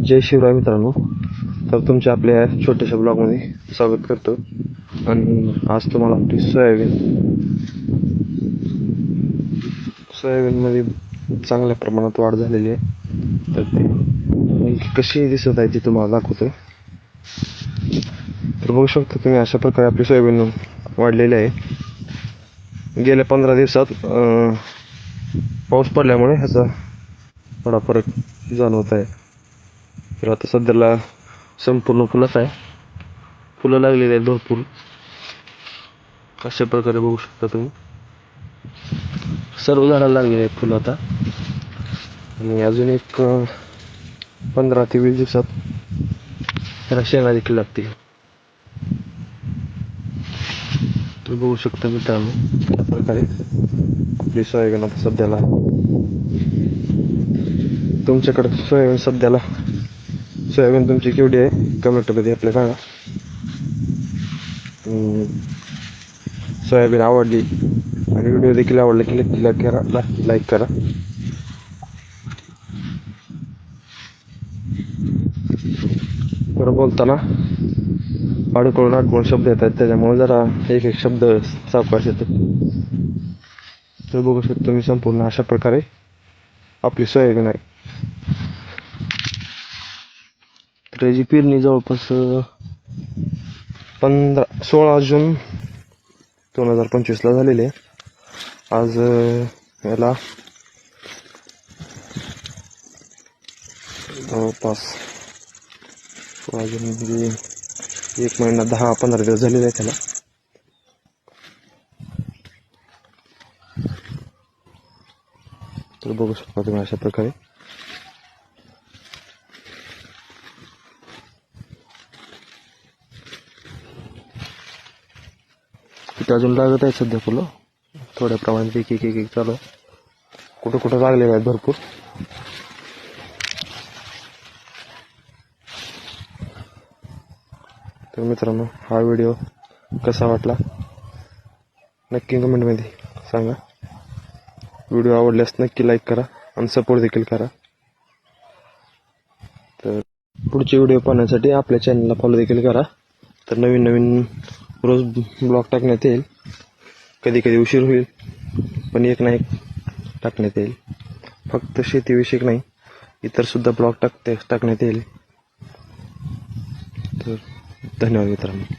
जय शिवराय मित्रांनो. तर तुमच्या आपल्या छोट्याशा ब्लॉगमध्ये स्वागत करतो. आणि आज तुम्हाला आपली सोयाबीनमध्ये चांगल्या प्रमाणात वाढ झालेली आहे. तर ती कशी दिसत आहे ती तुम्हाला दाखवतो. तर बघू शकता तुम्ही, अशा प्रकारे आपली सोयाबीन वाढलेली आहे. गेल्या 15 दिवसात पाऊस पडल्यामुळे ह्याचा थोडा फरक जाणवत आहे. तर आता सध्याला संपूर्ण फुलंच आहे, फुलं लागलेली आहेत भरपूर. अशा प्रकारे बघू शकता तुम्ही, सर्व झाडाला लागलेले आहेत फुलं आता. आणि अजून एक 15 ते 20 दिवसात त्याला शेंगा देखील लागतील. तर बघू शकता मित्रांनो, त्या प्रकारे आपली सोयाबीन आता सध्याला. तुमच्याकडे सोयाबीन तुमची केवढी आहे कमेंटमध्ये आपल्या सांगा. सोयाबीन आवडली आणि व्हिडिओ देखील आवडला की नक्की लाईक करा. बरं, बोलताना अडकळून शब्द येतात, त्याच्यामुळे जरा एक शब्द सावकाश येतो. तर बघू शकतो तुम्ही, संपूर्ण अशा प्रकारे आपली सोयाबीन आहे. तर याची पेरणी जवळपास 16 जून 2025 ला झालेली आहे. आज याला जवळपास 16 जून म्हणजे 1 महिना 10-15 दिवस झालेले आहे त्याला. तर बघू शकता तुम्ही अशा प्रकारे. तिथे अजून लागत आहे सध्या फुलं थोड्या प्रमाणात, एक एक चालू आहे. कुठं लागलेले आहेत भरपूर. तर मित्रांनो, हा व्हिडिओ कसा वाटला नक्की कमेंटमध्ये सांगा. व्हिडिओ आवडल्यास नक्की लाईक करा आणि सपोर्ट देखील करा. तर पुढचे व्हिडिओ पाहण्यासाठी आपल्या चॅनलला फॉलो देखील करा. तर नवीन रोज ब्लॉग टाकण्यात येईल. कधी उशीर होईल, पण एक ना एक टाकण्यात येईल. फक्त शेतीविषयक नाही, इतर सुद्धा ब्लॉग टाकण्यात येईल. तर धन्यवाद मित्रांनो.